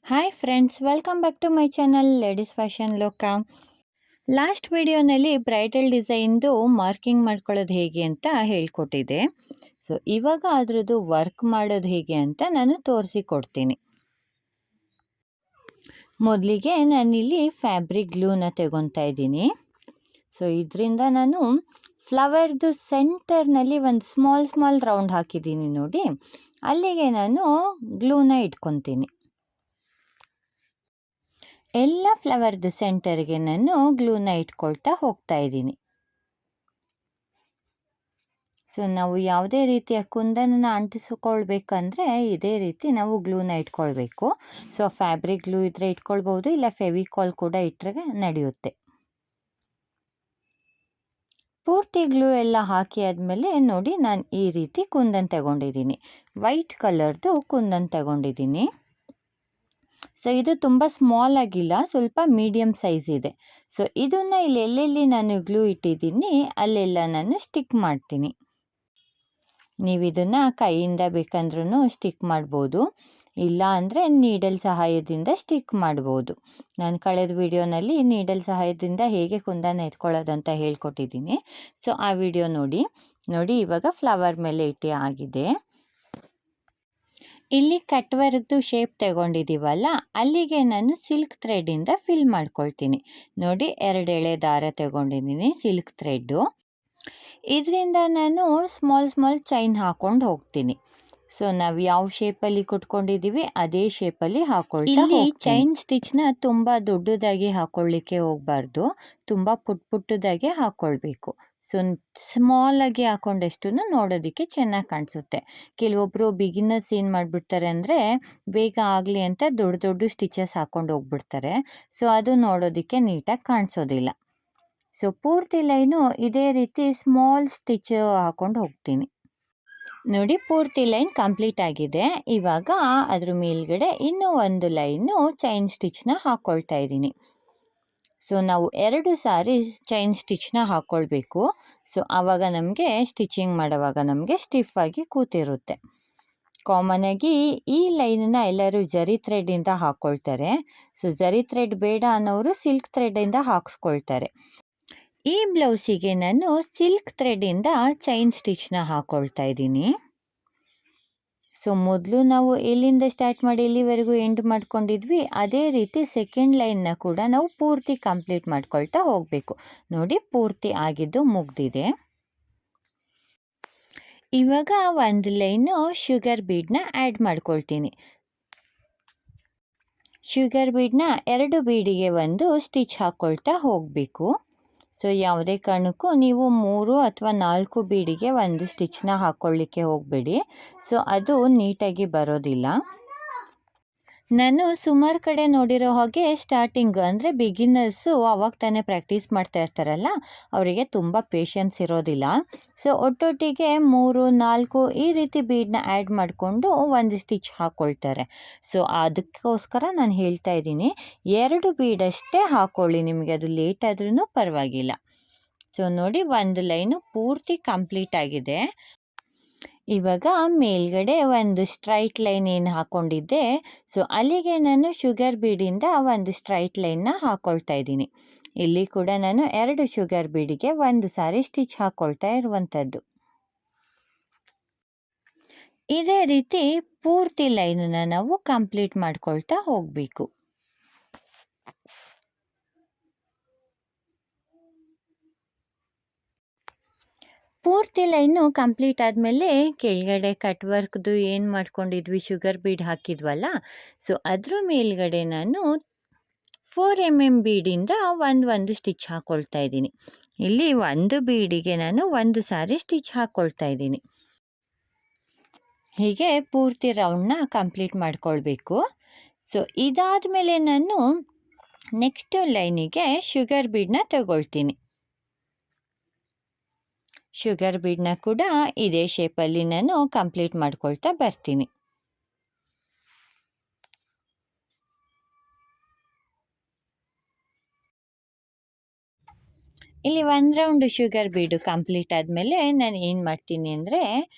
Hi friends, welcome back to my channel ladies fashion ಲೋಕ. Last ವಿಡಿಯೋನಲ್ಲಿ bridal ಡಿಸೈನ್ದು marking ಮಾಡ್ಕೊಳ್ಳೋದು ಹೇಗೆ ಅಂತ ಹೇಳ್ಕೊಟ್ಟಿದ್ದೆ. ಸೊ ಇವಾಗ ಅದ್ರದ್ದು ವರ್ಕ್ ಮಾಡೋದು ಹೇಗೆ ಅಂತ ನಾನು ತೋರಿಸಿಕೊಡ್ತೀನಿ. ಮೊದಲಿಗೆ ನಾನಿಲ್ಲಿ ಫ್ಯಾಬ್ರಿಕ್ ಗ್ಲೂನ ತಗೊತಾ ಇದ್ದೀನಿ. ಸೊ ಇದರಿಂದ ನಾನು ಫ್ಲವರ್ದು ಸೆಂಟರ್ನಲ್ಲಿ ಒಂದು ಸ್ಮಾಲ್ ರೌಂಡ್ ಹಾಕಿದ್ದೀನಿ ನೋಡಿ, ಅಲ್ಲಿಗೆ ನಾನು ಗ್ಲೂನ ಇಟ್ಕೊತೀನಿ. ಎಲ್ಲ ಫ್ಲವರ್ದು ಸೆಂಟರ್ಗೆ ನಾನು ಗ್ಲೂನ ಇಟ್ಕೊಳ್ತಾ ಹೋಗ್ತಾ ಇದ್ದೀನಿ. ಸೊ ನಾವು ಯಾವುದೇ ರೀತಿಯ ಕುಂದನನ ಅಂಟಿಸ್ಕೊಳ್ಬೇಕಂದ್ರೆ ಇದೇ ರೀತಿ ನಾವು ಗ್ಲೂನ ಇಟ್ಕೊಳ್ಬೇಕು. ಸೊ ಫ್ಯಾಬ್ರಿಕ್ ಗ್ಲೂ ಇದ್ರೆ ಇಟ್ಕೊಳ್ಬೋದು, ಇಲ್ಲ ಫೆವಿಕಾಲ್ ಕೂಡ ಇಟ್ಟರೆ ನಡೆಯುತ್ತೆ. ಪೂರ್ತಿ ಗ್ಲೂ ಎಲ್ಲ ಹಾಕಿ ಆದಮೇಲೆ ನೋಡಿ, ನಾನು ಈ ರೀತಿ ಕುಂದನ್ ತಗೊಂಡಿದ್ದೀನಿ. ವೈಟ್ ಕಲರ್ದು ಕುಂದನ್ ತಗೊಂಡಿದ್ದೀನಿ. ಸೊ ಇದು ತುಂಬ ಸ್ಮಾಲ್ ಆಗಿಲ್ಲ, ಸ್ವಲ್ಪ ಮೀಡಿಯಮ್ ಸೈಜ್ ಇದೆ. ಸೊ ಇದನ್ನು ಇಲ್ಲಿ ಎಲ್ಲೆಲ್ಲಿ ನಾನು ಗ್ಲೂ ಇಟ್ಟಿದ್ದೀನಿ ಅಲ್ಲೆಲ್ಲ ನಾನು ಸ್ಟಿಕ್ ಮಾಡ್ತೀನಿ. ನೀವು ಇದನ್ನು ಕೈಯಿಂದ ಬೇಕಂದ್ರೂ ಸ್ಟಿಕ್ ಮಾಡ್ಬೋದು, ಇಲ್ಲ ಅಂದರೆ ನೀಡಲ್ ಸಹಾಯದಿಂದ ಸ್ಟಿಕ್ ಮಾಡ್ಬೋದು. ನಾನು ಕಳೆದ ವಿಡಿಯೋನಲ್ಲಿ ನೀಡಲ್ ಸಹಾಯದಿಂದ ಹೇಗೆ ಕುಂದನ ಎತ್ಕೊಳ್ಳೋದಂತ ಹೇಳ್ಕೊಟ್ಟಿದ್ದೀನಿ. ಸೊ ಆ ವಿಡಿಯೋ ನೋಡಿ. ಇವಾಗ ಫ್ಲವರ್ ಮೇಲೆ ಇಟ್ಟು ಆಗಿದೆ. ಇಲ್ಲಿ ಕಟ್ ವರ್ಕ್ದು ಶೇಪ್ ತಗೊಂಡಿದ್ದೀವಲ್ಲ, ಅಲ್ಲಿಗೆ ನಾನು ಸಿಲ್ಕ್ ಥ್ರೆಡ್ಡಿಂದ ಫಿಲ್ ಮಾಡ್ಕೊಳ್ತೀನಿ. ನೋಡಿ, 2 ಎಳೆ ದಾರ ತಗೊಂಡಿದ್ದೀನಿ ಸಿಲ್ಕ್ ಥ್ರೆಡ್ಡು. ಇದರಿಂದ ನಾನು ಸ್ಮಾಲ್ ಚೈನ್ ಹಾಕೊಂಡು ಹೋಗ್ತೀನಿ. ಸೊ ನಾವು ಯಾವ ಶೇಪಲ್ಲಿ ಕುಟ್ಕೊಂಡಿದ್ದೀವಿ ಅದೇ ಶೇಪಲ್ಲಿ ಹಾಕೊಳ್ತಾ ಹೋಗ್ತೀನಿ. ಇಲ್ಲಿ ಚೈನ್ ಸ್ಟಿಚ್ನ ತುಂಬ ದೊಡ್ಡದಾಗಿ ಹಾಕೊಳ್ಳಿಕ್ಕೆ ಹೋಗಬಾರ್ದು, ತುಂಬ ಪುಟ್ಟದಾಗೆ ಹಾಕ್ಕೊಳ್ಬೇಕು. ಸೊ ಸ್ಮಾಲಾಗಿ ಹಾಕೊಂಡಷ್ಟು ನೋಡೋದಕ್ಕೆ ಚೆನ್ನಾಗಿ ಕಾಣಿಸುತ್ತೆ. ಕೆಲವೊಬ್ಬರು ಬಿಗಿನರ್ಸ್ ಏನು ಮಾಡಿಬಿಡ್ತಾರೆ ಅಂದರೆ, ಬೇಗ ಆಗಲಿ ಅಂತ ದೊಡ್ಡ ಸ್ಟಿಚಸ್ ಹಾಕ್ಕೊಂಡು ಹೋಗ್ಬಿಡ್ತಾರೆ. ಸೊ ಅದು ನೋಡೋದಕ್ಕೆ ನೀಟಾಗಿ ಕಾಣಿಸೋದಿಲ್ಲ. ಸೊ ಪೂರ್ತಿ ಲೈನು ಇದೇ ರೀತಿ ಸ್ಮಾಲ್ ಸ್ಟಿಚ್ ಹಾಕ್ಕೊಂಡು ಹೋಗ್ತೀನಿ. ನೋಡಿ, ಪೂರ್ತಿ ಲೈನ್ ಕಂಪ್ಲೀಟ್ ಆಗಿದೆ. ಇವಾಗ ಅದ್ರ ಮೇಲ್ಗಡೆ ಇನ್ನೂ ಒಂದು ಲೈನು ಚೈನ್ ಸ್ಟಿಚ್ನ ಹಾಕ್ಕೊಳ್ತಾ ಇದ್ದೀನಿ. ಸೊ ನಾವು 2 ಸಾರಿ ಚೈನ್ ಸ್ಟಿಚ್ನ ಹಾಕ್ಕೊಳ್ಬೇಕು. ಸೊ ಆವಾಗ ನಮಗೆ ಸ್ಟಿಚಿಂಗ್ ಮಾಡುವಾಗ ನಮಗೆ ಸ್ಟಿಫಾಗಿ ಕೂತಿರುತ್ತೆ. ಕಾಮನಾಗಿ ಈ ಲೈನನ್ನ ಎಲ್ಲರೂ ಜರಿ ಥ್ರೆಡ್ಡಿಂದ ಹಾಕ್ಕೊಳ್ತಾರೆ. ಸೊ ಜರಿ ಥ್ರೆಡ್ ಬೇಡ ಅನ್ನೋರು ಸಿಲ್ಕ್ ಥ್ರೆಡ್ಡಿಂದ ಹಾಕ್ಸ್ಕೊಳ್ತಾರೆ. ಈ ಬ್ಲೌಸಿಗೆ ನಾನು ಸಿಲ್ಕ್ ಥ್ರೆಡ್ಡಿಂದ ಚೈನ್ ಸ್ಟಿಚ್ನ ಹಾಕ್ಕೊಳ್ತಾ ಇದ್ದೀನಿ. ಸೊ ಮೊದಲು ನಾವು ಎಲ್ಲಿಂದ ಸ್ಟಾರ್ಟ್ ಮಾಡಿ ಎಲ್ಲಿವರೆಗೂ ಎಂಡ್ ಮಾಡ್ಕೊಂಡಿದ್ವಿ ಅದೇ ರೀತಿ ಸೆಕೆಂಡ್ ಲೈನ್ನ ಕೂಡ ನಾವು ಪೂರ್ತಿ ಕಂಪ್ಲೀಟ್ ಮಾಡ್ಕೊಳ್ತಾ ಹೋಗಬೇಕು. ನೋಡಿ, ಪೂರ್ತಿ ಆಗಿದ್ದು ಮುಗ್ದಿದೆ. ಇವಾಗ ಒಂದು ಲೈನು ಶುಗರ್ ಬೀಡನ್ನ ಆ್ಯಡ್ ಮಾಡ್ಕೊಳ್ತೀನಿ. ಶುಗರ್ ಬೀಡನ್ನ 2 ಬೀಡಿಗೆ ಒಂದು ಸ್ಟಿಚ್ ಹಾಕ್ಕೊಳ್ತಾ ಹೋಗಬೇಕು. ಸೊ ಯಾವುದೇ ಕಾರಣಕ್ಕೂ ನೀವು 3 ಅಥವಾ 4 ಬೀಡಿಗೆ ಒಂದು ಸ್ಟಿಚ್ನ ಹಾಕ್ಕೊಳ್ಳಿಕ್ಕೆ ಹೋಗಬೇಡಿ. ಸೊ ಅದು ನೀಟಾಗಿ ಬರೋದಿಲ್ಲ. ನಾನು ಸುಮಾರು ಕಡೆ ನೋಡಿರೋ ಹಾಗೆ ಸ್ಟಾರ್ಟಿಂಗ್ ಅಂದರೆ ಬಿಗಿನರ್ಸು ಅವಾಗ ತಾನೇ ಪ್ರಾಕ್ಟೀಸ್ ಮಾಡ್ತಾ ಇರ್ತಾರಲ್ಲ, ಅವರಿಗೆ ತುಂಬ ಪೇಷನ್ಸ್ ಇರೋದಿಲ್ಲ. ಸೊ ಒಟ್ಟೊಟ್ಟಿಗೆ 3, 4 ಈ ರೀತಿ ಬೀಡನ್ನ ಆ್ಯಡ್ ಮಾಡಿಕೊಂಡು ಒಂದು ಸ್ಟಿಚ್ ಹಾಕ್ಕೊಳ್ತಾರೆ. ಸೊ ಅದಕ್ಕೋಸ್ಕರ ನಾನು ಹೇಳ್ತಾ ಇದ್ದೀನಿ, 2 ಬೀಡಷ್ಟೇ ಹಾಕ್ಕೊಳ್ಳಿ, ನಿಮಗೆ ಅದು ಲೇಟ್ ಆದ್ರೂ ಪರವಾಗಿಲ್ಲ. ಸೊ ನೋಡಿ, ಒಂದು ಲೈನು ಪೂರ್ತಿ ಕಂಪ್ಲೀಟ್ ಆಗಿದೆ. ಇವಾಗ ಮೇಲ್ಗಡೆ ಒಂದು ಸ್ಟ್ರೈಟ್ ಲೈನ್ ಏನು ಹಾಕ್ಕೊಂಡಿದ್ದೆ, ಸೊ ಅಲ್ಲಿಗೆ ನಾನು ಶುಗರ್ ಬೀಡಿಂದ ಒಂದು ಸ್ಟ್ರೈಟ್ ಲೈನ್ನ ಹಾಕ್ಕೊಳ್ತಾ ಇದ್ದೀನಿ. ಇಲ್ಲಿ ಕೂಡ ನಾನು 2 ಶುಗರ್ ಬೀಡಿಗೆ ಒಂದು ಸಾರಿ ಸ್ಟಿಚ್ ಹಾಕ್ಕೊಳ್ತಾ ಇರುವಂಥದ್ದು. ಇದೇ ರೀತಿ ಪೂರ್ತಿ ಲೈನನ್ನು ನಾವು ಕಂಪ್ಲೀಟ್ ಮಾಡ್ಕೊಳ್ತಾ ಹೋಗಬೇಕು. ಪೂರ್ತಿ ಲೈನು ಕಂಪ್ಲೀಟ್ ಆದಮೇಲೆ ಕೆಳಗಡೆ ಕಟ್ ವರ್ಕ್ದು ಏನು ಮಾಡ್ಕೊಂಡಿದ್ವಿ, ಶುಗರ್ ಬೀಡ್ ಹಾಕಿದ್ವಲ್ಲ, ಸೊ ಅದ್ರ ಮೇಲ್ಗಡೆ ನಾನು 4 mm ಬೀಡಿಂದ ಒಂದು ಸ್ಟಿಚ್ ಹಾಕ್ಕೊಳ್ತಾ ಇದ್ದೀನಿ. ಇಲ್ಲಿ ಒಂದು ಬೀಡಿಗೆ ನಾನು ಒಂದು ಸಾರಿ ಸ್ಟಿಚ್ ಹಾಕ್ಕೊಳ್ತಾ ಇದ್ದೀನಿ. ಹೀಗೆ ಪೂರ್ತಿ ರೌಂಡ್ನ ಕಂಪ್ಲೀಟ್ ಮಾಡ್ಕೊಳ್ಬೇಕು. ಸೊ ಇದಾದಮೇಲೆ ನಾನು ನೆಕ್ಸ್ಟ್ ಲೈನಿಗೆ ಶುಗರ್ ಬೀಡನ್ನ ತಗೊಳ್ತೀನಿ. ಶುಗರ್ ಬೀಡನ್ನ ಕೂಡ ಇದೇ ಶೇಪಲ್ಲಿ ನಾನು ಕಂಪ್ಲೀಟ್ ಮಾಡ್ಕೊಳ್ತಾ ಬರ್ತೀನಿ. ಇಲ್ಲಿ 1 ರೌಂಡ್ ಶುಗರ್ ಬೀಡು ಕಂಪ್ಲೀಟ್ ಆದಮೇಲೆ ನಾನು ಏನು ಮಾಡ್ತೀನಿ ಅಂದರೆ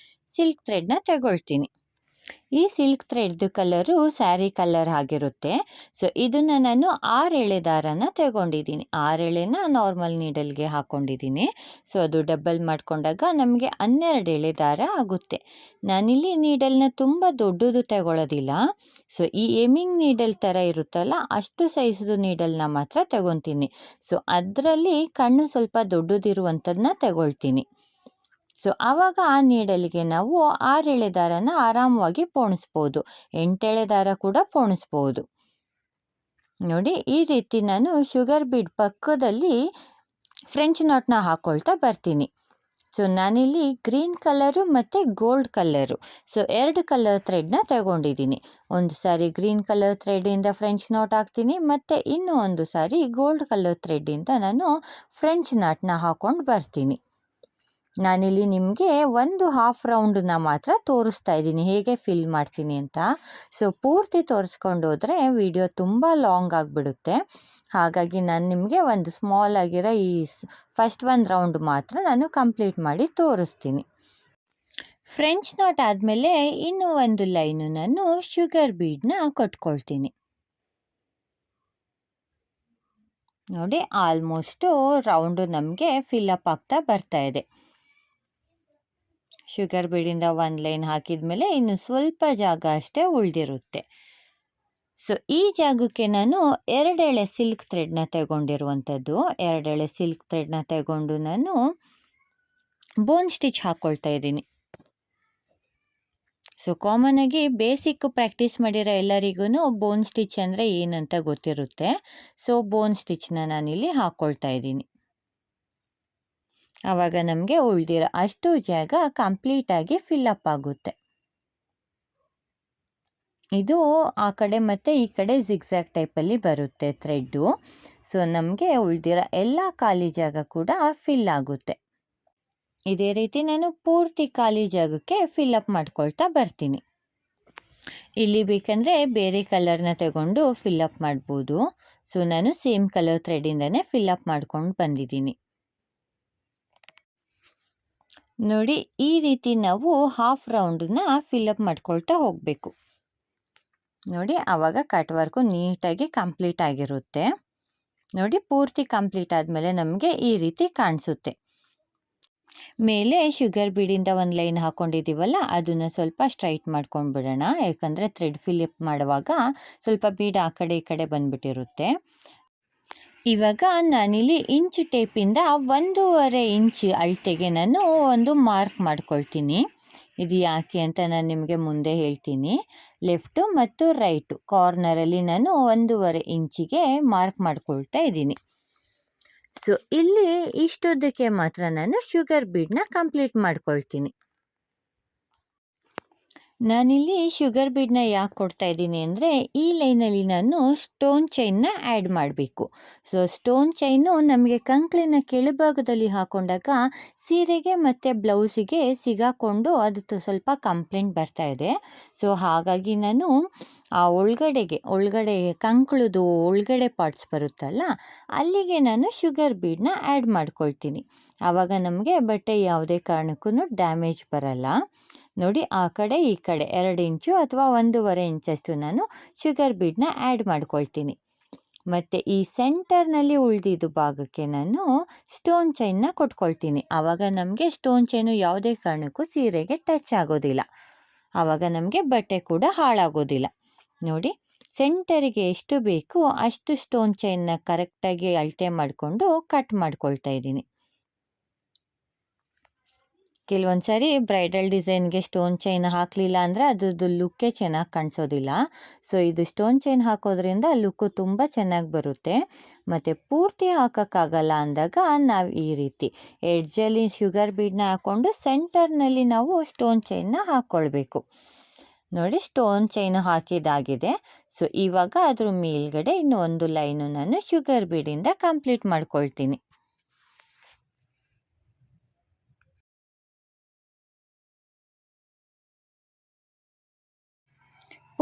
ಸಿಲ್ಕ್ ಥ್ರೆಡ್ನ ತಗೊಳ್ತೀನಿ. ಈ ಸಿಲ್ಕ್ ಥ್ರೆಡ್ದು ಕಲರು ಸ್ಯಾರಿ ಕಲರ್ ಆಗಿರುತ್ತೆ. ಸೊ ಇದನ್ನು ನಾನು 6 ಎಳೆ ದಾರನ ತಗೊಂಡಿದ್ದೀನಿ. 6 ಎಳೆನ ನಾರ್ಮಲ್ ನೀಡಲ್ಗೆ ಹಾಕ್ಕೊಂಡಿದ್ದೀನಿ. ಸೊ ಅದು ಡಬಲ್ ಮಾಡಿಕೊಂಡಾಗ ನಮಗೆ 12 ಎಳೆ ದಾರ ಆಗುತ್ತೆ. ನಾನಿಲ್ಲಿ ನೀಡಲ್ನ ತುಂಬ ದೊಡ್ಡದು ತಗೊಳ್ಳೋದಿಲ್ಲ. ಸೊ ಈ ಏಮಿಂಗ್ ನೀಡಲ್ ಥರ ಇರುತ್ತಲ್ಲ ಅಷ್ಟು ಸೈಜ್ದು ನೀಡಲ್ನ ಮಾತ್ರ ತಗೊತೀನಿ. ಸೊ ಅದರಲ್ಲಿ ಕಣ್ಣು ಸ್ವಲ್ಪ ದೊಡ್ಡದಿರುವಂಥದ್ದನ್ನ ತಗೊಳ್ತೀನಿ. ಸೊ ಆವಾಗ ಆ ನೀಡಲಿಗೆ ನಾವು 6 ಎಳೆ ದಾರನ ಆರಾಮವಾಗಿ ಪೋಣಿಸ್ಬೋದು. 8 ಎಳೆ ದಾರ ಕೂಡ ಪೋಣಿಸ್ಬೋದು. ನೋಡಿ ಈ ರೀತಿ ನಾನು ಶುಗರ್ ಬೀಡ್ ಪಕ್ಕದಲ್ಲಿ ಫ್ರೆಂಚ್ ನಾಟ್ನ ಹಾಕ್ಕೊಳ್ತಾ ಬರ್ತೀನಿ. ಸೊ ನಾನಿಲ್ಲಿ ಗ್ರೀನ್ ಕಲರು ಮತ್ತು ಗೋಲ್ಡ್ ಕಲರು, ಸೊ 2 ಕಲರ್ ಥ್ರೆಡ್ನ ತಗೊಂಡಿದ್ದೀನಿ. ಒಂದು ಸಾರಿ ಗ್ರೀನ್ ಕಲರ್ ಥ್ರೆಡ್ಡಿಂದ ಫ್ರೆಂಚ್ ನಾಟ್ ಹಾಕ್ತೀನಿ, ಮತ್ತು ಇನ್ನೂ ಒಂದು ಸಾರಿ ಗೋಲ್ಡ್ ಕಲರ್ ಥ್ರೆಡ್ಡಿಂದ ನಾನು ಫ್ರೆಂಚ್ ನಾಟ್ನ ಹಾಕ್ಕೊಂಡು ಬರ್ತೀನಿ. ನಾನಿಲ್ಲಿ ನಿಮಗೆ ಒಂದು ಹಾಫ್ ರೌಂಡನ್ನ ಮಾತ್ರ ತೋರಿಸ್ತಾ ಇದ್ದೀನಿ ಹೇಗೆ ಫಿಲ್ ಮಾಡ್ತೀನಿ ಅಂತ. ಸೊ ಪೂರ್ತಿ ತೋರಿಸ್ಕೊಂಡು ಹೋದರೆ ವಿಡಿಯೋ ತುಂಬ ಲಾಂಗ್ ಆಗಿಬಿಡುತ್ತೆ. ಹಾಗಾಗಿ ನಾನು ನಿಮಗೆ ಒಂದು ಸ್ಮಾಲ್ ಆಗಿರೋ ಈ ಫಸ್ಟ್ ಒಂದು ರೌಂಡ್ ಮಾತ್ರ ನಾನು ಕಂಪ್ಲೀಟ್ ಮಾಡಿ ತೋರಿಸ್ತೀನಿ. ಫ್ರೆಂಚ್ ನಾಟ್ ಆದಮೇಲೆ ಇನ್ನೂ ಒಂದು ಲೈನು ನಾನು ಶುಗರ್ ಬೀಡನ್ನ ಕೊಟ್ಕೊಳ್ತೀನಿ. ನೋಡಿ ಆಲ್ಮೋಸ್ಟು ರೌಂಡು ನಮಗೆ ಫಿಲ್ಲಪ್ ಆಗ್ತಾ ಬರ್ತಾ ಇದೆ. ಶುಗರ್ ಬೀಡಿಂದ ಒಂದು ಲೈನ್ ಹಾಕಿದ ಮೇಲೆ ಇನ್ನು ಸ್ವಲ್ಪ ಜಾಗ ಅಷ್ಟೇ ಉಳಿದಿರುತ್ತೆ. ಸೊ ಈ ಜಾಗಕ್ಕೆ ನಾನು 2 ಎಳೆ ಸಿಲ್ಕ್ ಥ್ರೆಡ್ನ ತಗೊಂಡಿರುವಂಥದ್ದು. 2 ಎಳೆ ಸಿಲ್ಕ್ ಥ್ರೆಡ್ನ ತಗೊಂಡು ನಾನು ಬೋನ್ ಸ್ಟಿಚ್ ಹಾಕ್ಕೊಳ್ತಾ ಇದ್ದೀನಿ. ಸೊ ಕಾಮನಾಗಿ ಬೇಸಿಕ್ ಪ್ರಾಕ್ಟೀಸ್ ಮಾಡಿರೋ ಎಲ್ಲರಿಗೂ ಬೋನ್ ಸ್ಟಿಚ್ ಅಂದರೆ ಏನಂತ ಗೊತ್ತಿರುತ್ತೆ. ಸೊ ಬೋನ್ ಸ್ಟಿಚ್ನ ನಾನಿಲ್ಲಿ ಹಾಕ್ಕೊಳ್ತಾ ಇದ್ದೀನಿ. ಆವಾಗ ನಮಗೆ ಉಳಿದಿರೋ ಅಷ್ಟು ಜಾಗ ಕಂಪ್ಲೀಟಾಗಿ ಫಿಲ್ಲಪ್ ಆಗುತ್ತೆ. ಇದು ಆ ಕಡೆ ಮತ್ತು ಈ ಕಡೆ ಜಿಗ್ಜ್ಯಾಗ್ ಟೈಪಲ್ಲಿ ಬರುತ್ತೆ ಥ್ರೆಡ್ಡು. ಸೊ ನಮಗೆ ಉಳಿದಿರೋ ಎಲ್ಲ ಖಾಲಿ ಜಾಗ ಕೂಡ ಫಿಲ್ ಆಗುತ್ತೆ. ಇದೇ ರೀತಿ ನಾನು ಪೂರ್ತಿ ಖಾಲಿ ಜಾಗಕ್ಕೆ ಫಿಲ್ಲಪ್ ಮಾಡ್ಕೊಳ್ತಾ ಬರ್ತೀನಿ. ಇಲ್ಲಿ ಬೇಕಂದರೆ ಬೇರೆ ಕಲರ್ನ ತಗೊಂಡು ಫಿಲ್ಲಪ್ ಮಾಡ್ಬೋದು. ಸೊ ನಾನು ಸೇಮ್ ಕಲರ್ ಥ್ರೆಡ್ಡಿಂದನೇ ಫಿಲ್ಲಪ್ ಮಾಡ್ಕೊಂಡು ಬಂದಿದ್ದೀನಿ. ನೋಡಿ ಈ ರೀತಿ ನಾವು ಹಾಫ್ ರೌಂಡನ್ನ ಫಿಲ್ಲಪ್ ಮಾಡ್ಕೊಳ್ತಾ ಹೋಗಬೇಕು. ನೋಡಿ ಆವಾಗ ಕಟ್ ವರ್ಕು ನೀಟಾಗಿ ಕಂಪ್ಲೀಟ್ ಆಗಿರುತ್ತೆ. ನೋಡಿ ಪೂರ್ತಿ ಕಂಪ್ಲೀಟ್ ಆದಮೇಲೆ ನಮಗೆ ಈ ರೀತಿ ಕಾಣಿಸುತ್ತೆ. ಮೇಲೆ ಶುಗರ್ ಬೀಡಿಂದ ಒಂದು ಲೈನ್ ಹಾಕ್ಕೊಂಡಿದ್ದೀವಲ್ಲ ಅದನ್ನು ಸ್ವಲ್ಪ ಸ್ಟ್ರೈಟ್ ಮಾಡ್ಕೊಂಡು ಬಿಡೋಣ. ಯಾಕಂದರೆ ಥ್ರೆಡ್ ಫಿಲ್ಲಪ್ ಮಾಡುವಾಗ ಸ್ವಲ್ಪ ಬೀಡ್ ಆ ಕಡೆ ಈ ಕಡೆ ಬಂದುಬಿಟ್ಟಿರುತ್ತೆ. ಇವಾಗ ನಾನಿಲ್ಲಿ ಇಂಚ್ ಟೇಪಿಂದ 1.5 ಇಂಚ್ ಅಳತೆಗೆ ನಾನು ಒಂದು ಮಾರ್ಕ್ ಮಾಡ್ಕೊಳ್ತೀನಿ. ಇದು ಯಾಕೆ ಅಂತ ನಾನು ನಿಮಗೆ ಮುಂದೆ ಹೇಳ್ತೀನಿ. ಲೆಫ್ಟು ಮತ್ತು ರೈಟು ಕಾರ್ನರಲ್ಲಿ ನಾನು 1.5 ಇಂಚಿಗೆ ಮಾರ್ಕ್ ಮಾಡ್ಕೊಳ್ತಾ ಇದ್ದೀನಿ. ಸೊ ಇಲ್ಲಿ ಇಷ್ಟುದ್ದಕ್ಕೆ ಮಾತ್ರ ನಾನು ಶುಗರ್ ಬೀಡನ್ನ ಕಂಪ್ಲೀಟ್ ಮಾಡ್ಕೊಳ್ತೀನಿ. ನಾನಿಲ್ಲಿ ಶುಗರ್ ಬೀಡನ್ನ ಯಾಕೆ ಕೊಡ್ತಾ ಇದ್ದೀನಿ ಅಂದರೆ ಈ ಲೈನಲ್ಲಿ ನಾನು ಸ್ಟೋನ್ ಚೈನ್ನ ಆ್ಯಡ್ ಮಾಡಬೇಕು. ಸೊ ಸ್ಟೋನ್ ಚೈನು ನಮಗೆ ಕಂಕ್ಳಿನ ಕೆಳಭಾಗದಲ್ಲಿ ಹಾಕ್ಕೊಂಡಾಗ ಸೀರೆಗೆ ಮತ್ತು ಬ್ಲೌಸಿಗೆ ಸಿಗಾಕೊಂಡು ಅದು ಸ್ವಲ್ಪ ಕಂಪ್ಲೇಂಟ್ ಬರ್ತಾ ಇದೆ. ಸೊ ಹಾಗಾಗಿ ನಾನು ಆ ಒಳಗಡೆ ಕಂಕ್ಳದು ಒಳಗಡೆ ಪಾರ್ಟ್ಸ್ ಬರುತ್ತಲ್ಲ ಅಲ್ಲಿಗೆ ನಾನು ಶುಗರ್ ಬೀಡನ್ನ ಆ್ಯಡ್ ಮಾಡ್ಕೊಳ್ತೀನಿ. ಆವಾಗ ನಮಗೆ ಬಟ್ಟೆ ಯಾವುದೇ ಕಾರಣಕ್ಕೂ ಡ್ಯಾಮೇಜ್ ಬರಲ್ಲ. ನೋಡಿ ಆ ಕಡೆ ಈ ಕಡೆ 2 ಇಂಚು ಅಥವಾ 1.5 ಇಂಚಷ್ಟು ನಾನು ಶುಗರ್ ಬೀಡನ್ನ ಆ್ಯಡ್ ಮಾಡ್ಕೊಳ್ತೀನಿ. ಮತ್ತು ಈ ಸೆಂಟರ್ನಲ್ಲಿ ಉಳಿದಿದ್ದು ಭಾಗಕ್ಕೆ ನಾನು ಸ್ಟೋನ್ ಚೈನ್ನ ಕೊಟ್ಕೊಳ್ತೀನಿ. ಆವಾಗ ನಮಗೆ ಸ್ಟೋನ್ ಚೈನು ಯಾವುದೇ ಕಾರಣಕ್ಕೂ ಸೀರೆಗೆ ಟಚ್ ಆಗೋದಿಲ್ಲ. ಆವಾಗ ನಮಗೆ ಬಟ್ಟೆ ಕೂಡ ಹಾಳಾಗೋದಿಲ್ಲ. ನೋಡಿ ಸೆಂಟರಿಗೆ ಎಷ್ಟು ಬೇಕು ಅಷ್ಟು ಸ್ಟೋನ್ ಚೈನ್ನ ಕರೆಕ್ಟಾಗಿ ಅಳತೆ ಮಾಡಿಕೊಂಡು ಕಟ್ ಮಾಡ್ಕೊಳ್ತಾ ಇದ್ದೀನಿ. ಕೆಲವೊಂದು ಸಾರಿ ಬ್ರೈಡಲ್ ಡಿಸೈನ್ಗೆ ಸ್ಟೋನ್ ಚೈನ್ ಹಾಕಲಿಲ್ಲ ಅಂದರೆ ಅದ್ರದ್ದು ಲುಕ್ಕೇ ಚೆನ್ನಾಗಿ ಕಾಣಿಸೋದಿಲ್ಲ. ಸೊ ಇದು ಸ್ಟೋನ್ ಚೈನ್ ಹಾಕೋದ್ರಿಂದ ಲುಕ್ಕು ತುಂಬ ಚೆನ್ನಾಗಿ ಬರುತ್ತೆ. ಮತ್ತು ಪೂರ್ತಿ ಹಾಕೋಕ್ಕಾಗಲ್ಲ ಅಂದಾಗ ನಾವು ಈ ರೀತಿ ಎಡ್ಜಲ್ಲಿ ಶುಗರ್ ಬೀಡನ್ನ ಹಾಕ್ಕೊಂಡು ಸೆಂಟರ್ನಲ್ಲಿ ನಾವು ಸ್ಟೋನ್ ಚೈನ್ನ ಹಾಕ್ಕೊಳ್ಬೇಕು. ನೋಡಿ ಸ್ಟೋನ್ ಚೈನು ಹಾಕಿದಾಗಿದೆ. ಸೊ ಇವಾಗ ಅದ್ರ ಮೇಲ್ಗಡೆ ಇನ್ನೂ ಒಂದು ಲೈನು ನಾನು ಶುಗರ್ ಬೀಡಿಂದ ಕಂಪ್ಲೀಟ್ ಮಾಡ್ಕೊಳ್ತೀನಿ.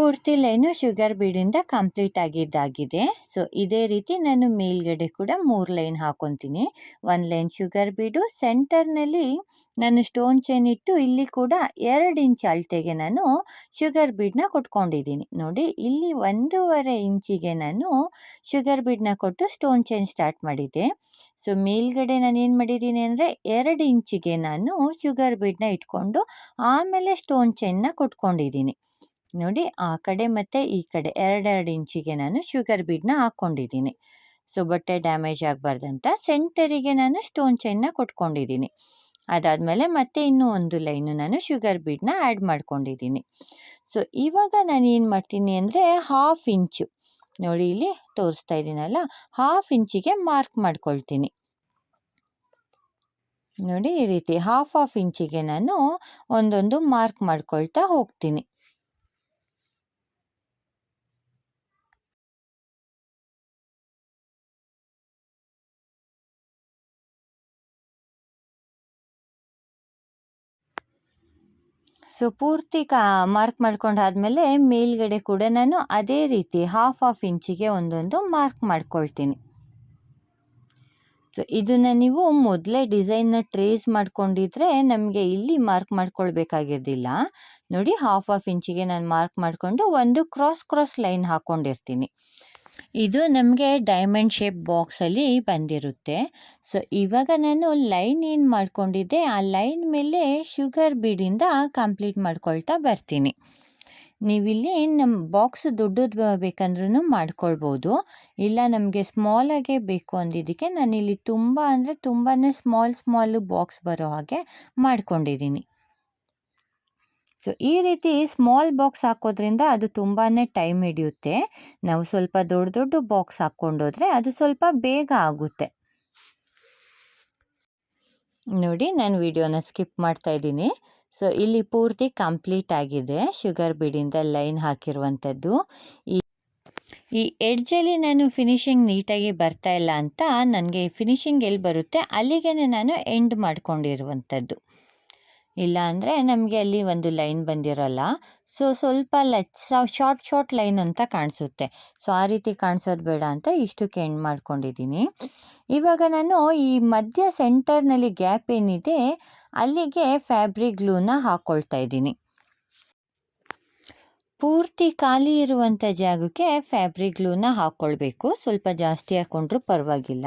ಪೂರ್ತಿ ಲೈನು ಶುಗರ್ ಬೀಡಿಂದ ಕಂಪ್ಲೀಟ್ ಆಗಿದ್ದಾಗಿದೆ. ಸೊ ಇದೇ ರೀತಿ ನಾನು ಮೇಲ್ಗಡೆ ಕೂಡ 3 ಲೈನ್ ಹಾಕೊತೀನಿ. 1 ಲೈನ್ ಶುಗರ್ ಬೀಡು, ಸೆಂಟರ್ನಲ್ಲಿ ನಾನು ಸ್ಟೋನ್ ಚೈನ್ ಇಟ್ಟು ಇಲ್ಲಿ ಕೂಡ 2 ಇಂಚ್ ಅಳತೆಗೆ ನಾನು ಶುಗರ್ ಬೀಡನ್ನ ಕೊಟ್ಕೊಂಡಿದ್ದೀನಿ. ನೋಡಿ, ಇಲ್ಲಿ 1.5 ಇಂಚಿಗೆ ನಾನು ಶುಗರ್ ಬೀಡನ್ನ ಕೊಟ್ಟು ಸ್ಟೋನ್ ಚೈನ್ ಸ್ಟಾರ್ಟ್ ಮಾಡಿದ್ದೆ. ಸೊ ಮೇಲ್ಗಡೆ ನಾನು ಏನು ಮಾಡಿದ್ದೀನಿ ಅಂದರೆ 2 ಇಂಚಿಗೆ ನಾನು ಶುಗರ್ ಬೀಡನ್ನ ಇಟ್ಕೊಂಡು ಆಮೇಲೆ ಸ್ಟೋನ್ ಚೈನ್ನ ಕೊಟ್ಕೊಂಡಿದ್ದೀನಿ. ನೋಡಿ, ಆ ಕಡೆ ಮತ್ತು ಈ ಕಡೆ 2 ಇಂಚಿಗೆ ನಾನು ಶುಗರ್ ಬೀಡನ್ನ ಹಾಕ್ಕೊಂಡಿದ್ದೀನಿ. ಸೊ ಬಟ್ಟೆ ಡ್ಯಾಮೇಜ್ ಆಗಬಾರ್ದಂತ ಸೆಂಟರಿಗೆ ನಾನು ಸ್ಟೋನ್ ಚೈನ್ನ ಕೊಟ್ಕೊಂಡಿದ್ದೀನಿ. ಅದಾದಮೇಲೆ ಮತ್ತೆ ಇನ್ನೂ ಒಂದು ಲೈನು ನಾನು ಶುಗರ್ ಬೀಡನ್ನ ಆ್ಯಡ್ ಮಾಡ್ಕೊಂಡಿದ್ದೀನಿ. ಸೊ ಇವಾಗ ನಾನು ಏನು ಮಾಡ್ತೀನಿ ಅಂದರೆ 1/2 ಇಂಚು, ನೋಡಿ ಇಲ್ಲಿ ತೋರಿಸ್ತಾ ಇದ್ದೀನಲ್ಲ, 1/2 ಇಂಚಿಗೆ ಮಾರ್ಕ್ ಮಾಡ್ಕೊಳ್ತೀನಿ. ನೋಡಿ, ಈ ರೀತಿ 1/2 ಇಂಚಿಗೆ ನಾನು ಒಂದೊಂದು ಮಾರ್ಕ್ ಮಾಡ್ಕೊಳ್ತಾ ಹೋಗ್ತೀನಿ. ಸೊ ಪೂರ್ತಿ ಮಾರ್ಕ್ ಮಾಡ್ಕೊಂಡಾದ್ಮೇಲೆ ಮೇಲ್ಗಡೆ ಕೂಡ ನಾನು ಅದೇ ರೀತಿ 1/2 ಇಂಚಿಗೆ ಒಂದೊಂದು ಮಾರ್ಕ್ ಮಾಡ್ಕೊಳ್ತೀನಿ. ಸೊ ಇದನ್ನು ನೀವು ಮೊದಲೇ ಡಿಸೈನ್ನ ಟ್ರೇಸ್ ಮಾಡ್ಕೊಂಡಿದ್ರೆ ನಮಗೆ ಇಲ್ಲಿ ಮಾರ್ಕ್ ಮಾಡ್ಕೊಳ್ಬೇಕಾಗಿರೋದಿಲ್ಲ. ನೋಡಿ, 1/2 ಇಂಚಿಗೆ ನಾನು ಮಾರ್ಕ್ ಮಾಡಿಕೊಂಡು ಒಂದು ಕ್ರಾಸ್ ಲೈನ್ ಹಾಕ್ಕೊಂಡಿರ್ತೀನಿ. ಇದು ನಮಗೆ ಡೈಮಂಡ್ ಶೇಪ್ ಬಾಕ್ಸಲ್ಲಿ ಬಂದಿರುತ್ತೆ. ಸೊ ಇವಾಗ ನಾನು ಲೈನ್ ಏನು ಮಾಡ್ಕೊಂಡಿದ್ದೆ ಆ ಲೈನ್ ಮೇಲೆ ಶುಗರ್ ಬೀಡಿಂದ ಕಂಪ್ಲೀಟ್ ಮಾಡ್ಕೊಳ್ತಾ ಬರ್ತೀನಿ. ನೀವಿಲ್ಲಿ ನಮ್ಮ ಬಾಕ್ಸ್ ದೊಡ್ಡದು ಬೇಕಂದ್ರೂ ಮಾಡ್ಕೊಳ್ಬೋದು, ಇಲ್ಲ ನಮಗೆ ಸ್ಮಾಲಾಗೇ ಬೇಕು ಅಂದಿದ್ದಕ್ಕೆ ನಾನಿಲ್ಲಿ ತುಂಬ ಅಂದರೆ ತುಂಬಾ ಸ್ಮಾಲು ಬಾಕ್ಸ್ ಬರೋ ಹಾಗೆ ಮಾಡ್ಕೊಂಡಿದ್ದೀನಿ. ಸೊ ಈ ರೀತಿ ಸ್ಮಾಲ್ ಬಾಕ್ಸ್ ಹಾಕೋದ್ರಿಂದ ಅದು ತುಂಬಾ ಟೈಮ್ ಹಿಡಿಯುತ್ತೆ. ನಾವು ಸ್ವಲ್ಪ ದೊಡ್ಡ ಬಾಕ್ಸ್ ಹಾಕ್ಕೊಂಡೋದ್ರೆ ಅದು ಸ್ವಲ್ಪ ಬೇಗ ಆಗುತ್ತೆ. ನೋಡಿ, ನಾನು ವಿಡಿಯೋನ ಸ್ಕಿಪ್ ಮಾಡ್ತಾ ಇದ್ದೀನಿ. ಸೊ ಇಲ್ಲಿ ಪೂರ್ತಿ ಕಂಪ್ಲೀಟ್ ಆಗಿದೆ ಶುಗರ್ ಬೀಡಿಂದ ಲೈನ್ ಹಾಕಿರುವಂಥದ್ದು. ಈ ಎಡ್ಜಲ್ಲಿ ನಾನು ಫಿನಿಶಿಂಗ್ ನೀಟಾಗಿ ಬರ್ತಾ ಇಲ್ಲ ಅಂತ ನನಗೆ ಫಿನಿಶಿಂಗ್ ಎಲ್ಲಿ ಬರುತ್ತೆ ಅಲ್ಲಿಗೆ ನಾನು ಎಂಡ್ ಮಾಡ್ಕೊಂಡಿರುವಂಥದ್ದು. ಇಲ್ಲ ಅಂದರೆ ನಮಗೆ ಅಲ್ಲಿ ಒಂದು ಲೈನ್ ಬಂದಿರೋಲ್ಲ. ಸೊ ಸ್ವಲ್ಪ ಶಾರ್ಟ್ ಲೈನ್ ಅಂತ ಕಾಣಿಸುತ್ತೆ. ಸೊ ಆ ರೀತಿ ಕಾಣಿಸೋದು ಬೇಡ ಅಂತ ಇಷ್ಟಕ್ಕೆ ಎಂಡ್ ಮಾಡ್ಕೊಂಡಿದ್ದೀನಿ. ಇವಾಗ ನಾನು ಈ ಮಧ್ಯ ಸೆಂಟರ್ನಲ್ಲಿ ಗ್ಯಾಪ್ ಏನಿದೆ ಅಲ್ಲಿಗೆ ಫ್ಯಾಬ್ರಿಕ್ ಗ್ಲೂನ ಹಾಕ್ಕೊಳ್ತಾ ಇದ್ದೀನಿ. ಪೂರ್ತಿ ಖಾಲಿ ಇರುವಂಥ ಜಾಗಕ್ಕೆ ಫ್ಯಾಬ್ರಿಕ್ ಗ್ಲೂನ ಹಾಕ್ಕೊಳ್ಬೇಕು. ಸ್ವಲ್ಪ ಜಾಸ್ತಿ ಹಾಕ್ಕೊಂಡ್ರೂ ಪರವಾಗಿಲ್ಲ.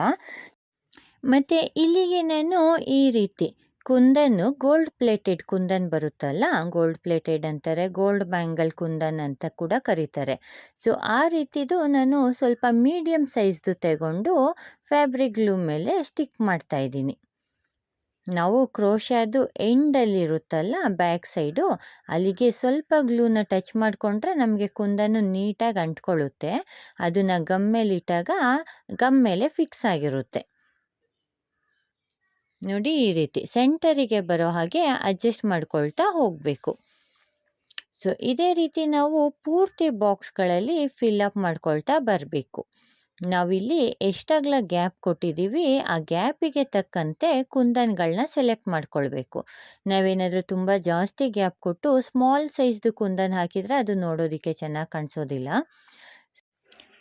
ಮತ್ತು ಇಲ್ಲಿಗೆ ನಾನು ಈ ರೀತಿ ಕುಂದನ್ನು ಗೋಲ್ಡ್ ಪ್ಲೇಟೆಡ್ ಕುಂದನ್ ಬರುತ್ತಲ್ಲ, ಗೋಲ್ಡ್ ಪ್ಲೇಟೆಡ್ ಅಂತಾರೆ, ಗೋಲ್ಡ್ ಬ್ಯಾಂಗಲ್ ಕುಂದನ್ ಅಂತ ಕೂಡ ಕರೀತಾರೆ. ಸೊ ಆ ರೀತಿದು ನಾನು ಸ್ವಲ್ಪ ಮೀಡಿಯಮ್ ಸೈಜ್ದು ತಗೊಂಡು ಫ್ಯಾಬ್ರಿಕ್ ಗ್ಲೂ ಮೇಲೆ ಸ್ಟಿಕ್ ಮಾಡ್ತಾ ಇದ್ದೀನಿ. ನಾವು ಕ್ರೋಶಾದು ಎಂಡಲ್ಲಿರುತ್ತಲ್ಲ ಬ್ಯಾಕ್ ಸೈಡು, ಅಲ್ಲಿಗೆ ಸ್ವಲ್ಪ ಗ್ಲೂನ ಟಚ್ ಮಾಡಿಕೊಂಡ್ರೆ ನಮಗೆ ಕುಂದನ್ನು ನೀಟಾಗಿ ಅಂಟ್ಕೊಳ್ಳುತ್ತೆ. ಅದನ್ನು ಗಮ್ ಮೇಲೆ ಇಟ್ಟಾಗ ಗಮ್ ಮೇಲೆ ಫಿಕ್ಸ್ ಆಗಿರುತ್ತೆ. ನೋಡಿ, ಈ ರೀತಿ ಸೆಂಟರಿಗೆ ಬರೋ ಹಾಗೆ ಅಡ್ಜಸ್ಟ್ ಮಾಡ್ಕೊಳ್ತಾ ಹೋಗಬೇಕು. ಸೊ ಇದೇ ರೀತಿ ನಾವು ಪೂರ್ತಿ ಬಾಕ್ಸ್ಗಳಲ್ಲಿ ಫಿಲ್ಲಪ್ ಮಾಡ್ಕೊಳ್ತಾ ಬರಬೇಕು. ನಾವಿಲ್ಲಿ ಎಷ್ಟಾಗಲ ಗ್ಯಾಪ್ ಕೊಟ್ಟಿದ್ದೀವಿ ಆ ಗ್ಯಾಪಿಗೆ ತಕ್ಕಂತೆ ಕುಂದನ್ಗಳನ್ನ ಸೆಲೆಕ್ಟ್ ಮಾಡ್ಕೊಳ್ಬೇಕು. ನಾವೇನಾದರೂ ತುಂಬ ಜಾಸ್ತಿ ಗ್ಯಾಪ್ ಕೊಟ್ಟು ಸ್ಮಾಲ್ ಸೈಜ್ದು ಕುಂದನ್ ಹಾಕಿದರೆ ಅದು ನೋಡೋದಕ್ಕೆ ಚೆನ್ನಾಗಿ ಕಾಣಿಸೋದಿಲ್ಲ.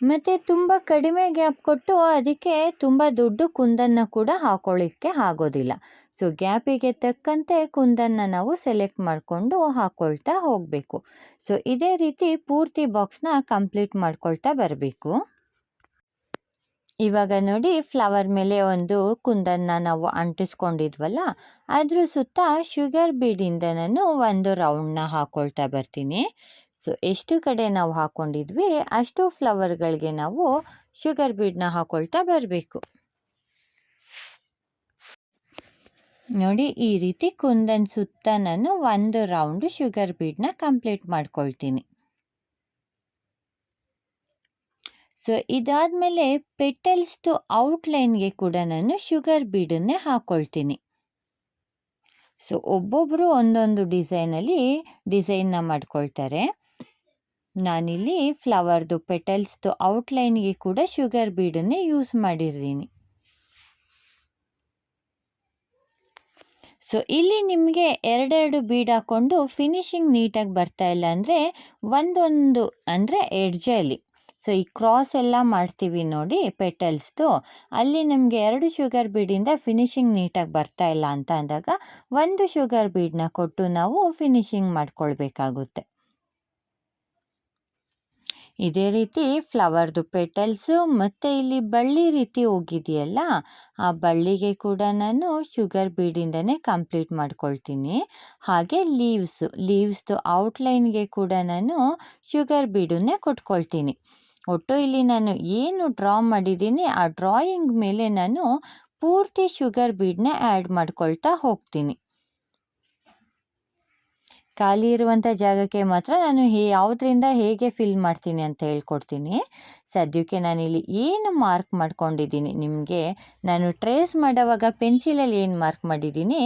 ಮತ್ತು ತುಂಬ ಕಡಿಮೆ ಗ್ಯಾಪ್ ಕೊಟ್ಟು ಅದಕ್ಕೆ ತುಂಬ ದೊಡ್ಡ ಕುಂದನ್ನ ಕೂಡ ಹಾಕೊಳ್ಳಿಕ್ಕೆ ಆಗೋದಿಲ್ಲ. ಸೊ ಗ್ಯಾಪಿಗೆ ತಕ್ಕಂತೆ ಕುಂದನ್ನ ನಾವು ಸೆಲೆಕ್ಟ್ ಮಾಡಿಕೊಂಡು ಹಾಕ್ಕೊಳ್ತಾ ಹೋಗಬೇಕು. ಸೊ ಇದೇ ರೀತಿ ಪೂರ್ತಿ ಬಾಕ್ಸ್ನ ಕಂಪ್ಲೀಟ್ ಮಾಡ್ಕೊಳ್ತಾ ಬರಬೇಕು. ಇವಾಗ ನೋಡಿ, ಫ್ಲವರ್ ಮೇಲೆ ಒಂದು ಕುಂದನ್ನ ನಾವು ಅಂಟಿಸ್ಕೊಂಡಿದ್ವಲ್ಲ, ಅದ್ರ ಸುತ್ತ ಶುಗರ್ ಬೀಡಿಂದ ನಾನು ಒಂದು ರೌಂಡ್ನ ಹಾಕ್ಕೊಳ್ತಾ ಬರ್ತೀನಿ. ಸೊ ಎಷ್ಟು ಕಡೆ ನಾವು ಹಾಕ್ಕೊಂಡಿದ್ವಿ ಅಷ್ಟು ಫ್ಲವರ್ಗಳಿಗೆ ನಾವು ಶುಗರ್ ಬೀಡನ್ನ ಹಾಕ್ಕೊಳ್ತಾ ಬರಬೇಕು. ನೋಡಿ, ಈ ರೀತಿ ಕುಂದನ್ ಸುತ್ತ ನಾನು ಒಂದು ರೌಂಡ್ ಶುಗರ್ ಬೀಡನ್ನ ಕಂಪ್ಲೀಟ್ ಮಾಡ್ಕೊಳ್ತೀನಿ. ಸೊ ಇದಾದಮೇಲೆ ಪೆಟಲ್ಸ್ದು ಔಟ್ಲೈನ್ಗೆ ಕೂಡ ನಾನು ಶುಗರ್ ಬೀಡನ್ನೇ ಹಾಕ್ಕೊಳ್ತೀನಿ. ಸೊ ಒಬ್ಬೊಬ್ಬರು ಒಂದೊಂದು ಡಿಸೈನ್ನ ಮಾಡ್ಕೊಳ್ತಾರೆ. ನಾನಿಲ್ಲಿ ಫ್ಲವರ್ದು ಪೆಟಲ್ಸ್ದು ಔಟ್ಲೈನ್ಗೆ ಕೂಡ ಶುಗರ್ ಬೀಡನ್ನೇ ಯೂಸ್ ಮಾಡಿದ್ದೀನಿ. ಸೊ ಇಲ್ಲಿ ನಿಮಗೆ ಎರಡೆರಡು ಬೀಡ್ ಹಾಕ್ಕೊಂಡು ಫಿನಿಶಿಂಗ್ ನೀಟಾಗಿ ಬರ್ತಾ ಇಲ್ಲ ಅಂದರೆ ಒಂದೊಂದು ಅಂದರೆ ಎಡ್ಜಲ್ಲಿ, ಸೊ ಈ ಕ್ರಾಸ್ ಎಲ್ಲ ಮಾಡ್ತೀವಿ ನೋಡಿ ಪೆಟಲ್ಸ್ದು, ಅಲ್ಲಿ ನಮಗೆ 2 ಶುಗರ್ ಬೀಡಿಂದ ಫಿನಿಶಿಂಗ್ ನೀಟಾಗಿ ಬರ್ತಾ ಇಲ್ಲ ಅಂತ ಅಂದಾಗ 1 ಶುಗರ್ ಬೀಡನ್ನ ಕೊಟ್ಟು ನಾವು ಫಿನಿಶಿಂಗ್ ಮಾಡ್ಕೊಳ್ಬೇಕಾಗುತ್ತೆ. ಇದೇ ರೀತಿ ಫ್ಲವರ್ದು ಪೆಟಲ್ಸು ಮತ್ತು ಇಲ್ಲಿ ಬಳ್ಳಿ ರೀತಿ ಹೋಗಿದೆಯಲ್ಲ, ಆ ಬಳ್ಳಿಗೆ ಕೂಡ ನಾನು ಶುಗರ್ ಬೀಡಿಂದನೇ ಕಂಪ್ಲೀಟ್ ಮಾಡ್ಕೊಳ್ತೀನಿ. ಹಾಗೆ ಲೀವ್ಸ್ದು ಔಟ್ಲೈನ್ಗೆ ಕೂಡ ನಾನು ಶುಗರ್ ಬೀಡನ್ನೇ ಕೊಟ್ಕೊಳ್ತೀನಿ. ಒಟ್ಟು ಇಲ್ಲಿ ನಾನು ಏನು ಡ್ರಾ ಮಾಡಿದ್ದೀನಿ ಆ ಡ್ರಾಯಿಂಗ್ ಮೇಲೆ ನಾನು ಪೂರ್ತಿ ಶುಗರ್ ಬೀಡನ್ನ ಆ್ಯಡ್ ಮಾಡ್ಕೊಳ್ತಾ ಹೋಗ್ತೀನಿ. ಖಾಲಿ ಇರುವಂಥ ಜಾಗಕ್ಕೆ ಮಾತ್ರ ನಾನು ಯಾವುದರಿಂದ ಹೇಗೆ ಫಿಲ್ ಮಾಡ್ತೀನಿ ಅಂತ ಹೇಳ್ಕೊಡ್ತೀನಿ. ಸದ್ಯಕ್ಕೆ ನಾನಿಲ್ಲಿ ಏನು ಮಾರ್ಕ್ ಮಾಡ್ಕೊಂಡಿದ್ದೀನಿ ನಿಮಗೆ, ನಾನು ಟ್ರೇಸ್ ಮಾಡೋವಾಗ ಪೆನ್ಸಿಲಲ್ಲಿ ಏನು ಮಾರ್ಕ್ ಮಾಡಿದ್ದೀನಿ